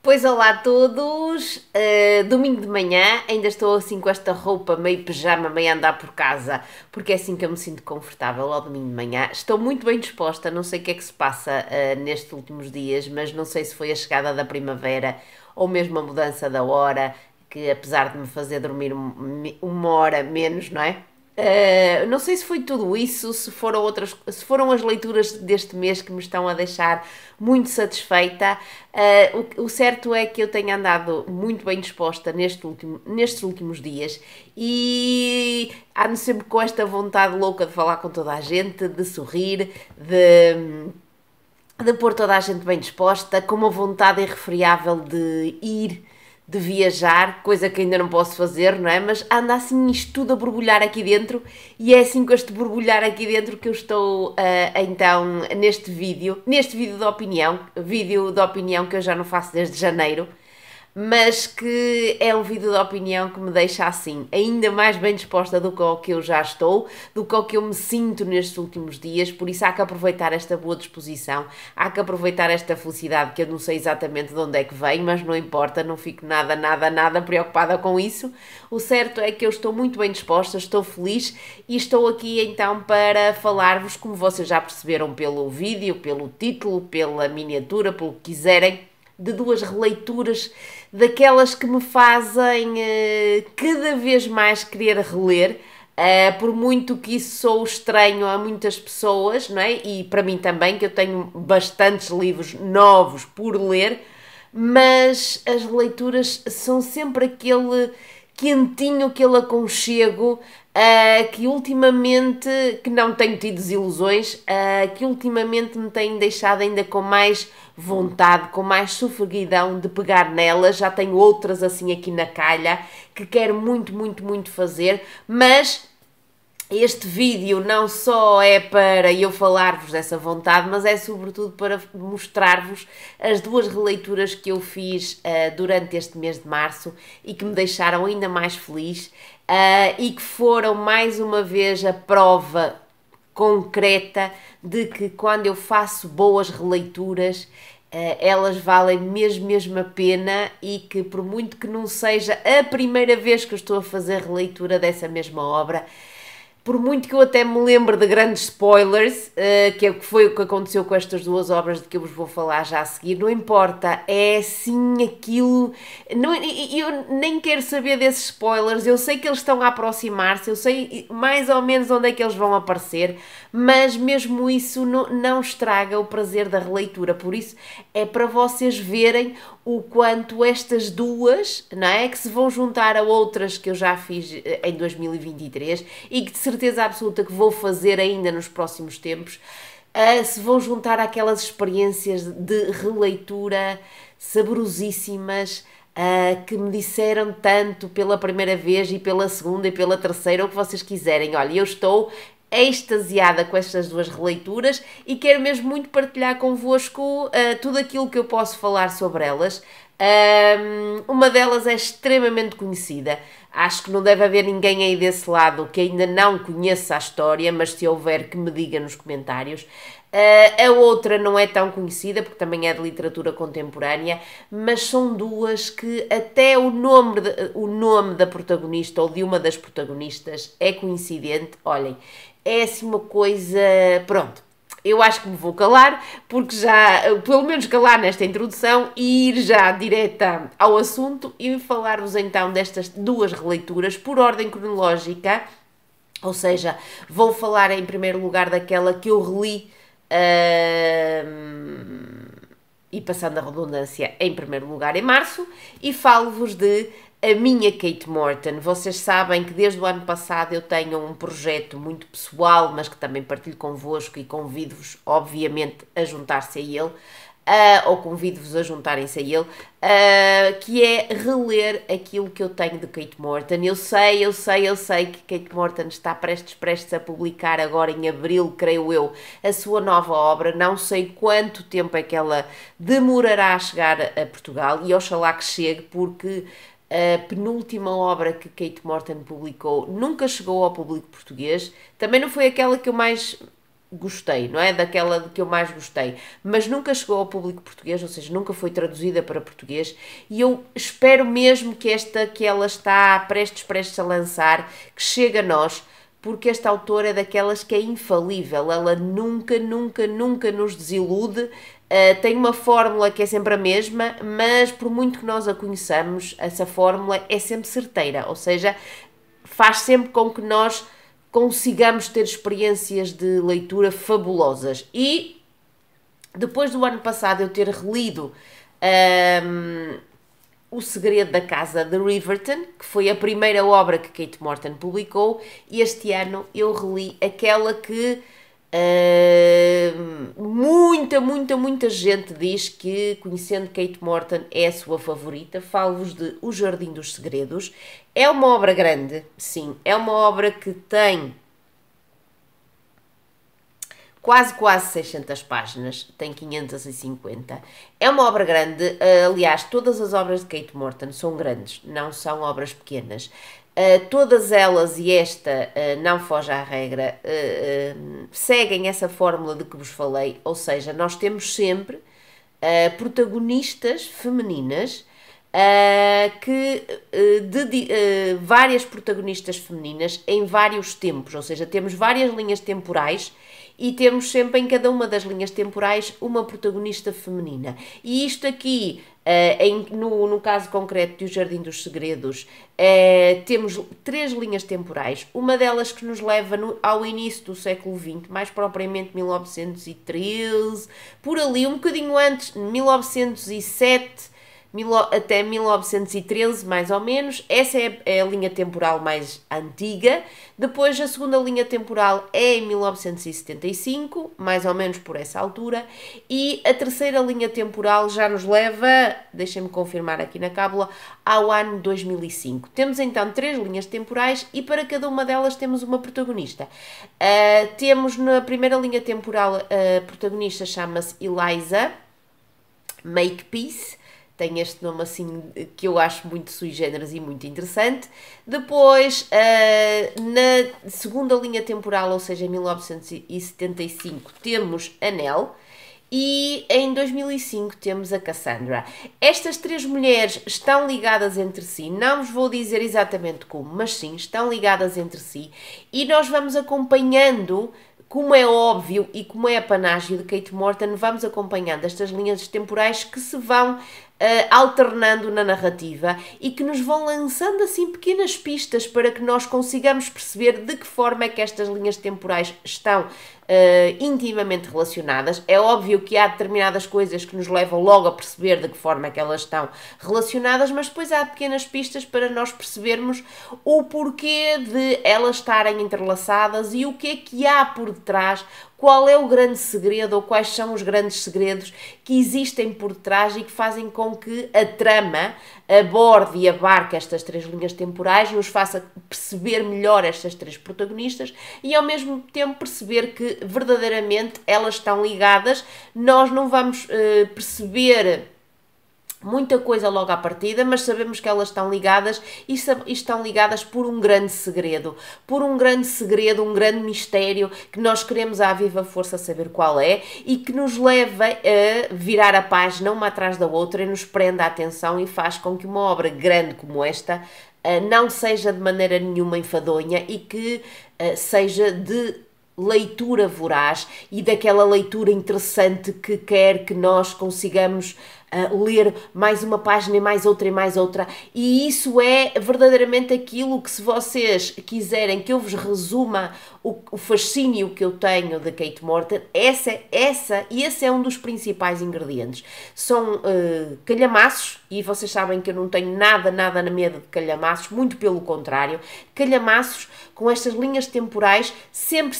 Pois olá a todos, domingo de manhã, ainda estou assim com esta roupa meio pijama, meio a andar por casa, porque é assim que eu me sinto confortável ao domingo de manhã. Estou muito bem disposta, não sei o que é que se passa nestes últimos dias, mas não sei se foi a chegada da primavera ou mesmo a mudança da hora, que apesar de me fazer dormir uma hora menos, não é? Não sei se foi tudo isso, se foram as leituras deste mês que me estão a deixar muito satisfeita. O certo é que eu tenho andado muito bem disposta nestes últimos dias e ando sempre com esta vontade louca de falar com toda a gente, de sorrir, de pôr toda a gente bem disposta, com uma vontade irrefriável de ir, de viajar, coisa que ainda não posso fazer, não é? Mas anda assim isto tudo a borbulhar aqui dentro e é assim com este borbulhar aqui dentro que eu estou então neste vídeo de opinião que eu já não faço desde janeiro, mas que é um vídeo de opinião que me deixa assim, ainda mais bem disposta do que ao que eu já estou, do que ao que eu me sinto nestes últimos dias, por isso há que aproveitar esta boa disposição, há que aproveitar esta felicidade que eu não sei exatamente de onde é que vem, mas não importa, não fico nada preocupada com isso. O certo é que eu estou muito bem disposta, estou feliz e estou aqui então para falar-vos, como vocês já perceberam pelo vídeo, pelo título, pela miniatura, pelo que quiserem, de duas releituras daquelas que me fazem cada vez mais querer reler, por muito que isso sou estranho a muitas pessoas, não é? E para mim também, que eu tenho bastantes livros novos por ler, mas as leituras são sempre aquele quentinho, aquele aconchego, que ultimamente, que não tenho tido desilusões, que ultimamente me têm deixado ainda com mais vontade, com mais sofreguidão de pegar nelas. Já tenho outras assim aqui na calha que quero muito fazer, mas este vídeo não só é para eu falar-vos dessa vontade, mas é sobretudo para mostrar-vos as duas releituras que eu fiz durante este mês de março e que me deixaram ainda mais feliz, e que foram mais uma vez a prova concreta de que quando eu faço boas releituras, elas valem mesmo a pena, e que por muito que não seja a primeira vez que eu estou a fazer releitura dessa mesma obra, por muito que eu até me lembre de grandes spoilers, que foi o que aconteceu com estas duas obras de que eu vos vou falar já a seguir, não importa, é sim aquilo. Não, eu nem quero saber desses spoilers, eu sei que eles estão a aproximar-se, eu sei mais ou menos onde é que eles vão aparecer, mas mesmo isso não estraga o prazer da releitura, por isso é para vocês verem o quanto estas duas, não é, que se vão juntar a outras que eu já fiz em 2023 e que de certeza absoluta que vou fazer ainda nos próximos tempos, se vão juntar àquelas experiências de releitura saborosíssimas, que me disseram tanto pela primeira vez e pela segunda e pela terceira, o que vocês quiserem. Olha, eu estou extasiada com estas duas releituras e quero mesmo muito partilhar convosco tudo aquilo que eu posso falar sobre elas. Uma delas é extremamente conhecida. Acho que não deve haver ninguém aí desse lado que ainda não conheça a história, mas se houver, que me diga nos comentários. A outra não é tão conhecida, porque também é de literatura contemporânea, mas são duas que até o nome da protagonista ou de uma das protagonistas é coincidente. Olhem, é assim uma coisa. Pronto, eu acho que me vou calar, porque já, pelo menos calar nesta introdução e ir já direta ao assunto e falar-vos então destas duas releituras por ordem cronológica, ou seja, vou falar em primeiro lugar daquela que eu reli, e passando a redundância, em primeiro lugar em março, e falo-vos de A Minha Kate Morton. Vocês sabem que desde o ano passado eu tenho um projeto muito pessoal, mas que também partilho convosco e convido-vos, obviamente, a juntar-se a ele, ou convido-vos a juntarem-se a ele, que é reler aquilo que eu tenho de Kate Morton. Eu sei que Kate Morton está prestes a publicar agora em abril, creio eu, a sua nova obra. Não sei quanto tempo é que ela demorará a chegar a Portugal, e oxalá que chegue, porque a penúltima obra que Kate Morton publicou nunca chegou ao público português. Também não foi aquela que eu mais gostei, não é? Daquela de que eu mais gostei, mas nunca chegou ao público português, ou seja, nunca foi traduzida para português, e eu espero mesmo que esta que ela está prestes a lançar, que chegue a nós, porque esta autora é daquelas que é infalível, ela nunca, nunca, nunca nos desilude. Tem uma fórmula que é sempre a mesma, mas por muito que nós a conheçamos, essa fórmula é sempre certeira, ou seja, faz sempre com que nós consigamos ter experiências de leitura fabulosas. E depois do ano passado eu ter relido O Segredo da Casa de Riverton, que foi a primeira obra que Kate Morton publicou, e este ano eu reli aquela que muita gente diz que, conhecendo Kate Morton, é a sua favorita. Falo-vos de O Jardim dos Segredos. É uma obra grande, sim, é uma obra que tem quase 600 páginas, tem 550. É uma obra grande, aliás, todas as obras de Kate Morton são grandes, não são obras pequenas. Todas elas, e esta não foge à regra, seguem essa fórmula de que vos falei, ou seja, nós temos sempre protagonistas femininas, várias protagonistas femininas em vários tempos, ou seja, temos várias linhas temporais e temos sempre em cada uma das linhas temporais uma protagonista feminina. E isto aqui, no caso concreto de O Jardim dos Segredos, temos 3 linhas temporais, uma delas que nos leva ao início do século XX, mais propriamente 1913, por ali, um bocadinho antes, 1907, até 1913, mais ou menos. Essa é a linha temporal mais antiga. Depois, a segunda linha temporal é em 1975, mais ou menos por essa altura. E a terceira linha temporal já nos leva, deixem-me confirmar aqui na cábula, ao ano 2005. Temos então 3 linhas temporais e para cada uma delas temos uma protagonista. Temos na primeira linha temporal, a protagonista chama-se Eliza Makepeace. Tem este nome assim que eu acho muito sui generis e muito interessante. Depois, na segunda linha temporal, ou seja, em 1975, temos a Nell. E em 2005 temos a Cassandra. Estas 3 mulheres estão ligadas entre si, não vos vou dizer exatamente como, mas sim, estão ligadas entre si. E nós vamos acompanhando, como é óbvio e como é apanágio de Kate Morton, vamos acompanhando estas linhas temporais que se vão alternando na narrativa e que nos vão lançando assim pequenas pistas para que nós consigamos perceber de que forma é que estas linhas temporais estão intimamente relacionadas. É óbvio que há determinadas coisas que nos levam logo a perceber de que forma é que elas estão relacionadas, mas depois há pequenas pistas para nós percebermos o porquê de elas estarem entrelaçadas e o que é que há por detrás, qual é o grande segredo ou quais são os grandes segredos que existem por detrás e que fazem com que a trama aborde e abarque estas 3 linhas temporais, nos faça perceber melhor estas 3 protagonistas e ao mesmo tempo perceber que verdadeiramente elas estão ligadas. Nós não vamos perceber muita coisa logo à partida, mas sabemos que elas estão ligadas e estão ligadas por um grande segredo, um grande mistério que nós queremos à viva força saber qual é e que nos leva a virar a página uma atrás da outra e nos prende a atenção e faz com que uma obra grande como esta não seja de maneira nenhuma enfadonha e que seja de leitura voraz e daquela leitura interessante que quer que nós consigamos ler mais uma página e mais outra, e isso é verdadeiramente aquilo que, se vocês quiserem que eu vos resuma o fascínio que eu tenho de Kate Morton, esse é um dos principais ingredientes. São calhamaços, e vocês sabem que eu não tenho nada na medo de calhamaços, muito pelo contrário, calhamaços com estas linhas temporais, sempre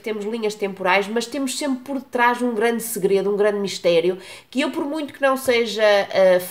temos linhas temporais, mas temos sempre por detrás um grande segredo, um grande mistério, que eu, por muito que não seja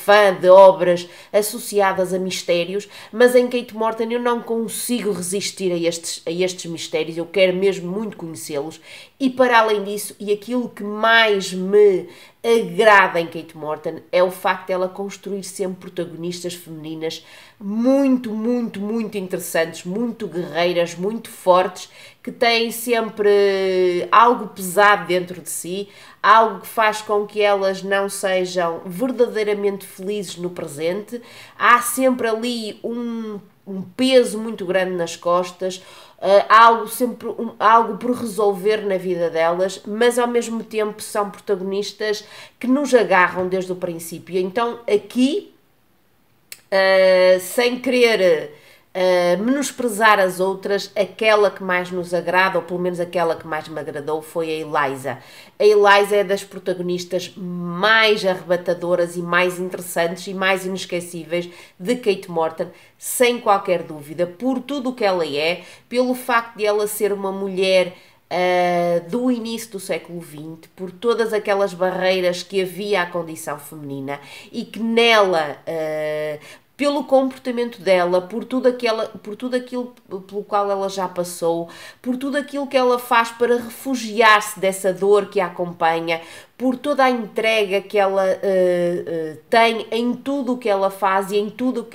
fã de obras associadas a mistérios, mas em Kate Morton eu não consigo resistir a estes mistérios, eu quero mesmo muito conhecê-los, e para além disso, e aquilo que mais me agrada em Kate Morton é o facto de ela construir sempre protagonistas femininas muito, muito, muito interessantes, muito guerreiras, muito fortes, que têm sempre algo pesado dentro de si, algo que faz com que elas não sejam verdadeiramente felizes no presente. Há sempre ali um peso muito grande nas costas, algo por resolver na vida delas, mas ao mesmo tempo são protagonistas que nos agarram desde o princípio. Então aqui, sem querer menosprezar as outras, aquela que mais nos agrada, ou pelo menos aquela que mais me agradou, foi a Eliza. A Eliza é das protagonistas mais arrebatadoras e mais interessantes e mais inesquecíveis de Kate Morton, sem qualquer dúvida, por tudo o que ela é, pelo facto de ela ser uma mulher do início do século XX, por todas aquelas barreiras que havia à condição feminina e que nela, pelo comportamento dela, por tudo aquilo pelo qual ela já passou, por tudo aquilo que ela faz para refugiar-se dessa dor que a acompanha, por toda a entrega que ela tem em tudo o que ela faz e em tudo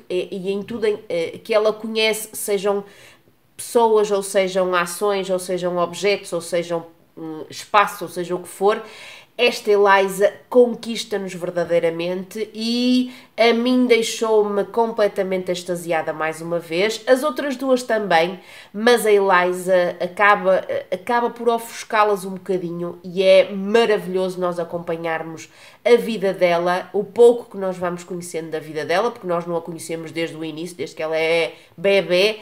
que ela conhece, sejam pessoas, ou sejam ações, ou sejam objetos, ou sejam espaços, ou seja o que for. Esta Eliza conquista-nos verdadeiramente e a mim deixou-me completamente extasiada mais uma vez. As outras duas também, mas a Eliza acaba por ofuscá-las um bocadinho e é maravilhoso nós acompanharmos a vida dela, o pouco que nós vamos conhecendo da vida dela, porque nós não a conhecemos desde o início, desde que ela é bebê,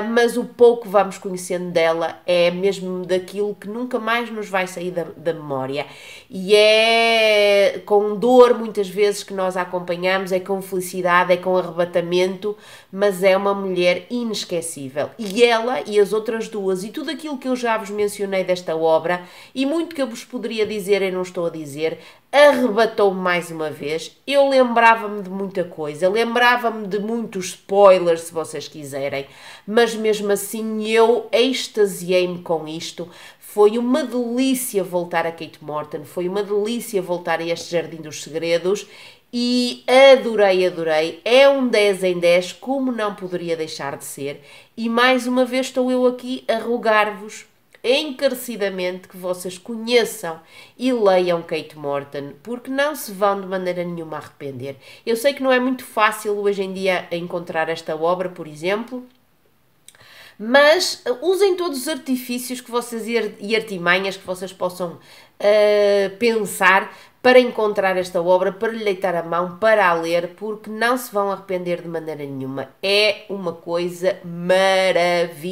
mas o pouco que vamos conhecendo dela é mesmo daquilo que nunca mais nos vai sair da memória. E é com dor muitas vezes que nós a acompanhamos, é com felicidade, é com arrebatamento, mas é uma mulher inesquecível. E ela e as outras duas e tudo aquilo que eu já vos mencionei desta obra e muito que eu vos poderia dizer e não estou a dizer, arrebatou-me mais uma vez. Eu lembrava-me de muita coisa, lembrava-me de muitos spoilers, se vocês quiserem, mas mesmo assim eu extasiei-me com isto. Foi uma delícia voltar a Kate Morton, foi uma delícia voltar a este Jardim dos Segredos e adorei. É um 10 em 10, como não poderia deixar de ser. E mais uma vez estou eu aqui a rogar-vos encarecidamente que vocês conheçam e leiam Kate Morton, porque não se vão de maneira nenhuma arrepender. Eu sei que não é muito fácil hoje em dia encontrar esta obra, por exemplo, mas usem todos os artifícios que vocês e artimanhas que vocês possam pensar para encontrar esta obra, para lhe deitar a mão, para a ler, porque não se vão arrepender de maneira nenhuma. É uma coisa maravilhosa.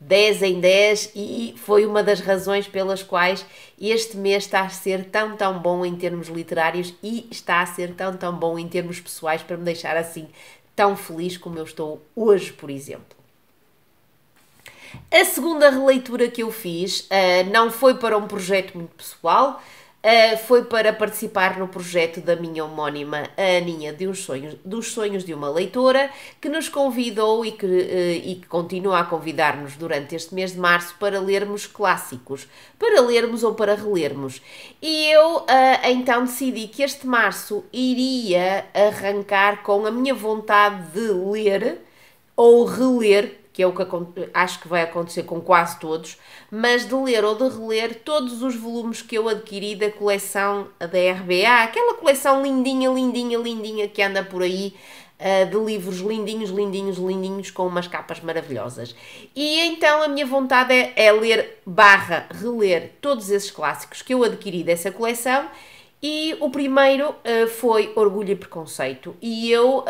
10 em 10 e foi uma das razões pelas quais este mês está a ser tão bom em termos literários e está a ser tão bom em termos pessoais para me deixar assim tão feliz como eu estou hoje, por exemplo. A segunda releitura que eu fiz não foi para um projeto muito pessoal, foi para participar no projeto da minha homónima, a Aninha, dos sonhos de uma leitora, que nos convidou e que continua a convidar-nos durante este mês de março para lermos clássicos, para lermos ou para relermos. E eu então decidi que este março iria arrancar com a minha vontade de ler ou reler, que é o que acho que vai acontecer com quase todos, mas de ler ou de reler todos os volumes que eu adquiri da coleção da RBA, aquela coleção lindinha que anda por aí, de livros lindinhos, com umas capas maravilhosas. E então a minha vontade é ler / reler todos esses clássicos que eu adquiri dessa coleção. E o primeiro foi Orgulho e Preconceito, e eu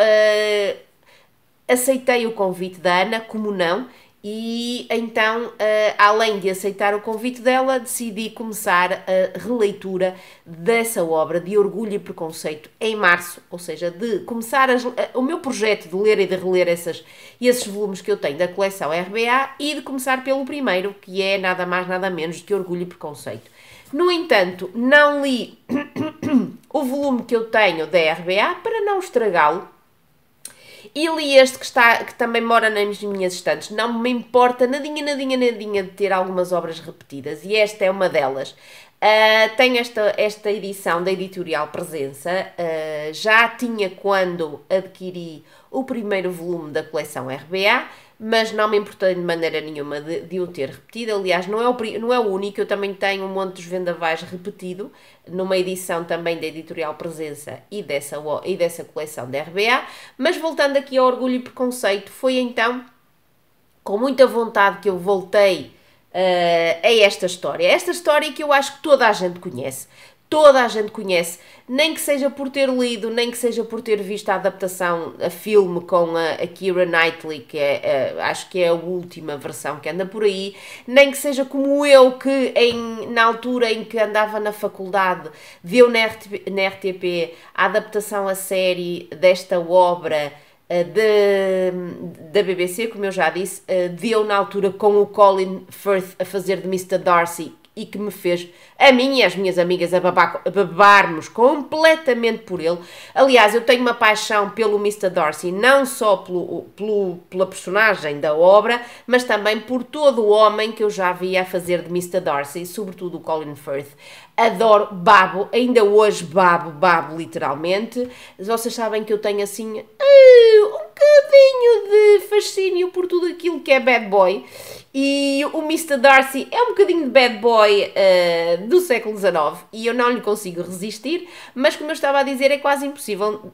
aceitei o convite da Ana, como não, e então, além de aceitar o convite dela, decidi começar a releitura dessa obra de Orgulho e Preconceito em março, ou seja, de começar o meu projeto de ler e de reler esses volumes que eu tenho da coleção RBA e de começar pelo primeiro, que é nada mais nada menos que Orgulho e Preconceito. No entanto, não li o volume que eu tenho da RBA para não estragá-lo, e li este que também mora nas minhas estantes. Não me importa nadinha de ter algumas obras repetidas, e esta é uma delas. Tenho esta edição da Editorial Presença, já tinha quando adquiri o primeiro volume da coleção RBA, mas não me importei de maneira nenhuma de o ter repetido. Aliás, não é o único, eu também tenho um monte dos vendavais repetido, numa edição também da Editorial Presença e dessa coleção da RBA. Mas voltando aqui ao Orgulho e Preconceito, foi então com muita vontade que eu voltei a esta história. Esta história que eu acho que toda a gente conhece. Toda a gente conhece, nem que seja por ter lido, nem que seja por ter visto a adaptação a filme com a Keira Knightley, que acho que é a última versão que anda por aí, nem que seja como eu, que na altura em que andava na faculdade, viu na RTP a adaptação a série desta obra da BBC, como eu já disse, deu na altura com o Colin Firth a fazer de Mr. Darcy, e que me fez, a mim e as minhas amigas, a babarmos completamente por ele. Aliás, eu tenho uma paixão pelo Mr. Darcy, não só pela personagem da obra, mas também por todo o homem que eu já via a fazer de Mr. Darcy, sobretudo o Colin Firth. Adoro, babo, ainda hoje babo literalmente. Vocês sabem que eu tenho assim um bocadinho de fascínio por tudo aquilo que é bad boy. E o Mr. Darcy é um bocadinho de bad boy do século XIX e eu não lhe consigo resistir, mas como eu estava a dizer, é quase impossível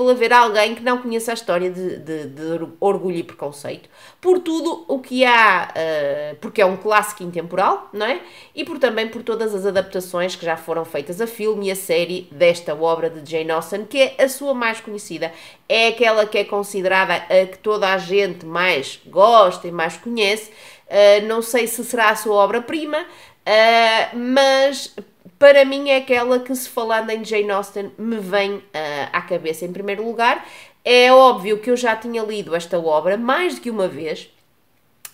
haver alguém que não conheça a história de Orgulho e Preconceito, por tudo o que há, porque é um clássico intemporal, não é? E também por todas as adaptações que já foram feitas a filme e a série desta obra de Jane Austen, que é a sua mais conhecida. É aquela que é considerada a que toda a gente mais gosta e mais conhece. Não sei se será a sua obra-prima, mas para mim é aquela que, se falando em Jane Austen, me vem à cabeça em primeiro lugar. É óbvio que eu já tinha lido esta obra mais do que uma vez,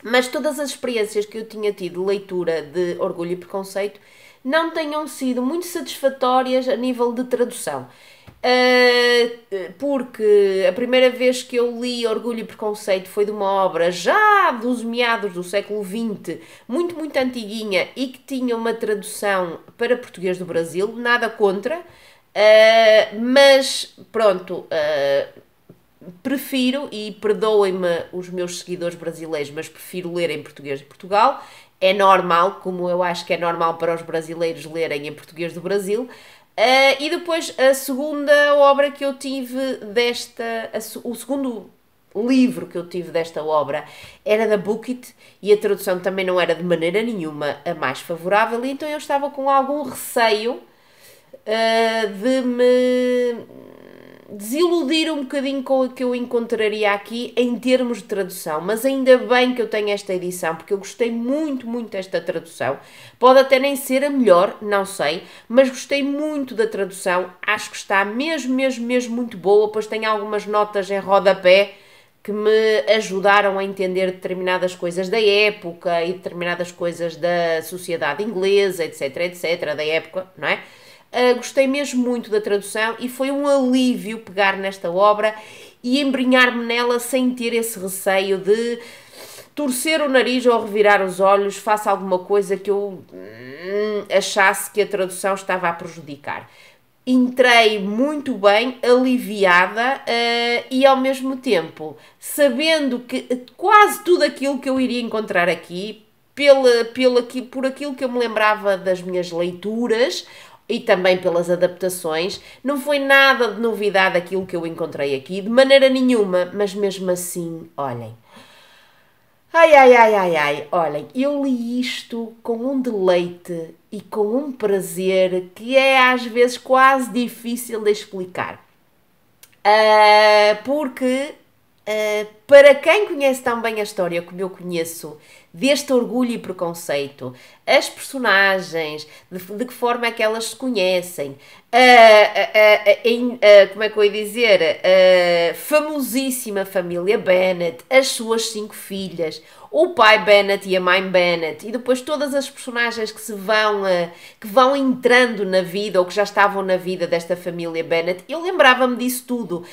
mas todas as experiências que eu tinha tido de leitura de Orgulho e Preconceito não tenham sido muito satisfatórias a nível de tradução. Porque a primeira vez que eu li Orgulho e Preconceito foi de uma obra já dos meados do século XX, muito antiguinha, e que tinha uma tradução para português do Brasil, nada contra, mas pronto, prefiro, e perdoem-me os meus seguidores brasileiros, mas prefiro ler em português de Portugal. É normal, como eu acho que é normal para os brasileiros lerem em português do Brasil. E depois a segunda obra que eu tive o segundo livro que eu tive desta obra era da Bookit, e a tradução também não era de maneira nenhuma a mais favorável, e então eu estava com algum receio de me desiludir um bocadinho com o que eu encontraria aqui em termos de tradução, mas ainda bem que eu tenho esta edição, porque eu gostei muito desta tradução. Pode até nem ser a melhor, não sei, mas gostei muito da tradução, acho que está mesmo muito boa, pois tem algumas notas em rodapé que me ajudaram a entender determinadas coisas da época e determinadas coisas da sociedade inglesa, etc, da época, não é? Gostei mesmo muito da tradução e foi um alívio pegar nesta obra e embrenhar-me nela sem ter esse receio de torcer o nariz ou revirar os olhos face a alguma coisa que eu achasse que a tradução estava a prejudicar. Entrei muito bem, aliviada e ao mesmo tempo sabendo que quase tudo aquilo que eu iria encontrar aqui, por aquilo que eu me lembrava das minhas leituras, e também pelas adaptações, não foi nada de novidade aquilo que eu encontrei aqui, de maneira nenhuma, mas mesmo assim, olhem. Olhem, eu li isto com um deleite e com um prazer que é às vezes quase difícil de explicar. Porque para quem conhece tão bem a história como eu conheço, deste Orgulho e Preconceito, as personagens, de que forma é que elas se conhecem, como é que eu ia dizer, a famosíssima família Bennet, as suas 5 filhas, o pai Bennet e a mãe Bennet, e depois todas as personagens que vão entrando na vida, ou que já estavam na vida desta família Bennet, eu lembrava-me disso tudo.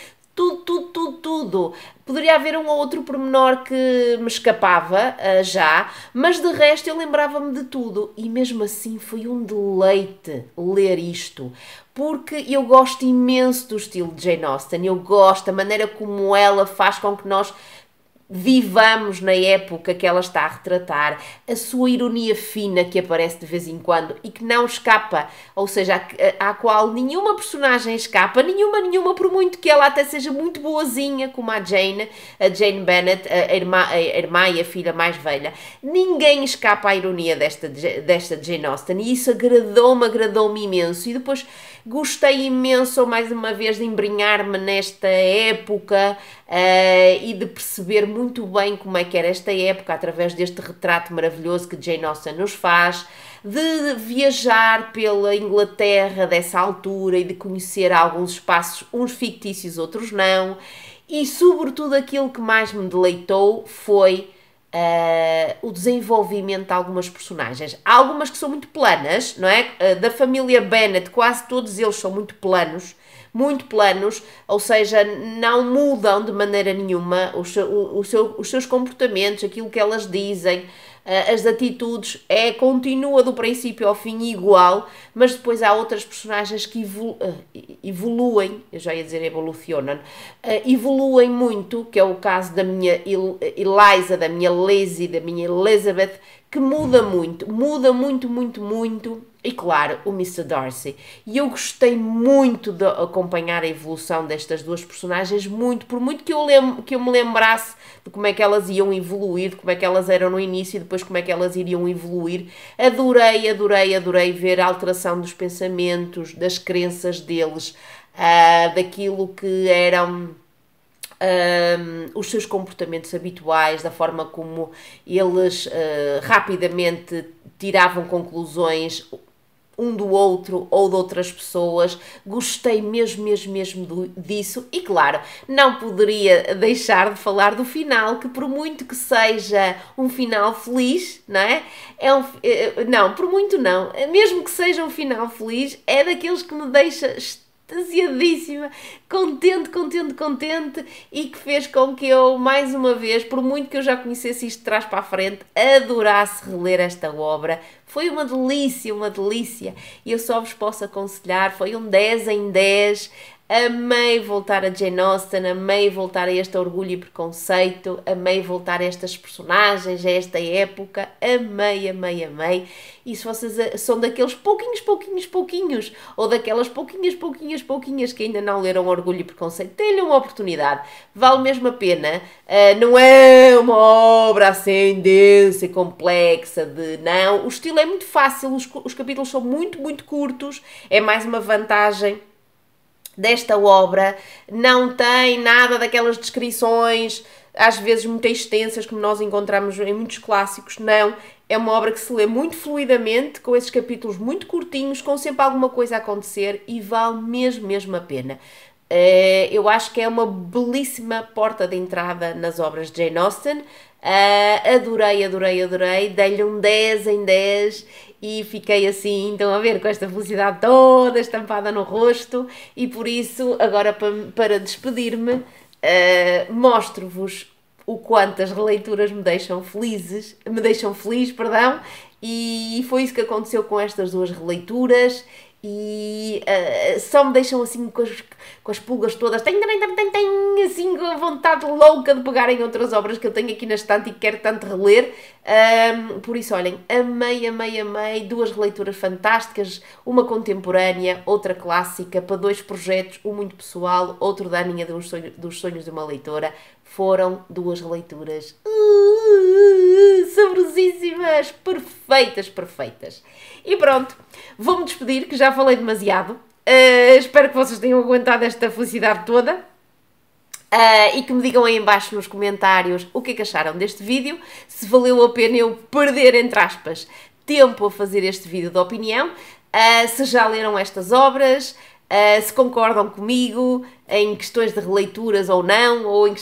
tudo, tudo, tudo, tudo. Poderia haver um ou outro pormenor que me escapava já, mas de resto eu lembrava-me de tudo. E mesmo assim foi um deleite ler isto, porque eu gosto imenso do estilo de Jane Austen, eu gosto da maneira como ela faz com que nós vivamos na época que ela está a retratar, a sua ironia fina que aparece de vez em quando e que não escapa, ou seja, à qual nenhuma personagem escapa, nenhuma, por muito que ela até seja muito boazinha, como a Jane Bennet, a irmã e a filha mais velha. Ninguém escapa à ironia desta Jane Austen e isso agradou-me imenso. E depois gostei imenso, mais uma vez, de embrenhar-me nesta época e de perceber muito bem como é que era esta época através deste retrato maravilhoso que Jane Austen nos faz, de viajar pela Inglaterra dessa altura e de conhecer alguns espaços, uns fictícios, outros não, e sobretudo aquilo que mais me deleitou foi o desenvolvimento de algumas personagens. Há algumas que são muito planas, não é? Da família Bennet, quase todos eles são muito planos, ou seja, não mudam de maneira nenhuma os seus comportamentos, aquilo que elas dizem, as atitudes, continua do princípio ao fim igual, mas depois há outras personagens que evoluem, eu já ia dizer evolucionam, evoluem muito, que é o caso da minha Eliza, da minha Lizzie, da minha Elizabeth, que muda muito, e claro, o Mr. Darcy. E eu gostei muito de acompanhar a evolução destas duas personagens, por muito que eu me lembrasse de como é que elas iam evoluir, de como é que elas eram no início e depois como é que elas iriam evoluir. Adorei ver a alteração dos pensamentos, das crenças deles, daquilo que eram os seus comportamentos habituais, da forma como eles rapidamente tiravam conclusões um do outro ou de outras pessoas. Gostei mesmo disso e claro, não poderia deixar de falar do final, que por muito que seja um final feliz, não é? Não, por muito não, mesmo que seja um final feliz, é daqueles que me deixa extasiadíssima, contente e que fez com que eu, mais uma vez, por muito que eu já conhecesse isto de trás para a frente, adorasse reler esta obra. Foi uma delícia, e eu só vos posso aconselhar, foi um 10 em 10, amei voltar a Jane Austen, amei voltar a este Orgulho e Preconceito, amei voltar a estas personagens, a esta época, amei, e se vocês são daqueles pouquinhos, ou daquelas pouquinhas que ainda não leram Orgulho e Preconceito, tenham uma oportunidade, vale mesmo a pena, não é uma obra assim densa e complexa, não, o estilo é muito fácil, os capítulos são muito curtos, é mais uma vantagem desta obra, não tem nada daquelas descrições, às vezes muito extensas, como nós encontramos em muitos clássicos, não. É uma obra que se lê muito fluidamente, com esses capítulos muito curtinhos, com sempre alguma coisa a acontecer e vale mesmo a pena. Eu acho que é uma belíssima porta de entrada nas obras de Jane Austen. Adorei, dei-lhe um 10 em 10 e fiquei assim, então a ver, com esta felicidade toda estampada no rosto, e por isso, agora para despedir-me, mostro-vos o quanto as releituras me deixam feliz, e foi isso que aconteceu com estas duas releituras, e só me deixam assim com as pulgas todas, tenho assim a vontade louca de pegar em outras obras que eu tenho aqui na estante e que quero tanto reler. Por isso, olhem, amei, duas releituras fantásticas, uma contemporânea, outra clássica, para dois projetos, um muito pessoal, outro da Aninha dos Sonhos de uma Leitora. Foram duas releituras saborosíssimas, perfeitas. E pronto, vou-me despedir, que já falei demasiado. Espero que vocês tenham aguentado esta felicidade toda. E que me digam aí em baixo nos comentários o que é que acharam deste vídeo, se valeu a pena eu perder, entre aspas, tempo a fazer este vídeo de opinião, se já leram estas obras, se concordam comigo em questões de releituras ou não, ou no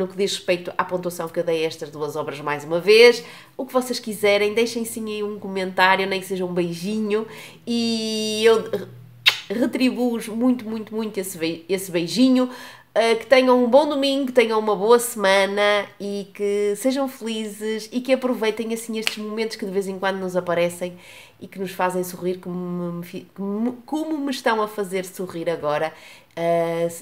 que diz respeito à pontuação que eu dei a estas duas obras mais uma vez. O que vocês quiserem, deixem sim aí um comentário, nem que seja um beijinho, e eu retribuo-vos muito, muito, muito esse beijinho. Que tenham um bom domingo, que tenham uma boa semana e que sejam felizes e que aproveitem assim estes momentos que de vez em quando nos aparecem e que nos fazem sorrir como me estão a fazer sorrir agora.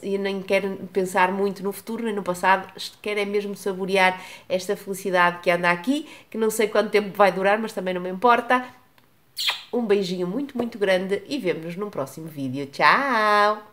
Eu nem quero pensar muito no futuro nem no passado, quero é mesmo saborear esta felicidade que anda aqui, que não sei quanto tempo vai durar, mas também não me importa. Um beijinho muito, muito grande e vemo-nos num próximo vídeo. Tchau!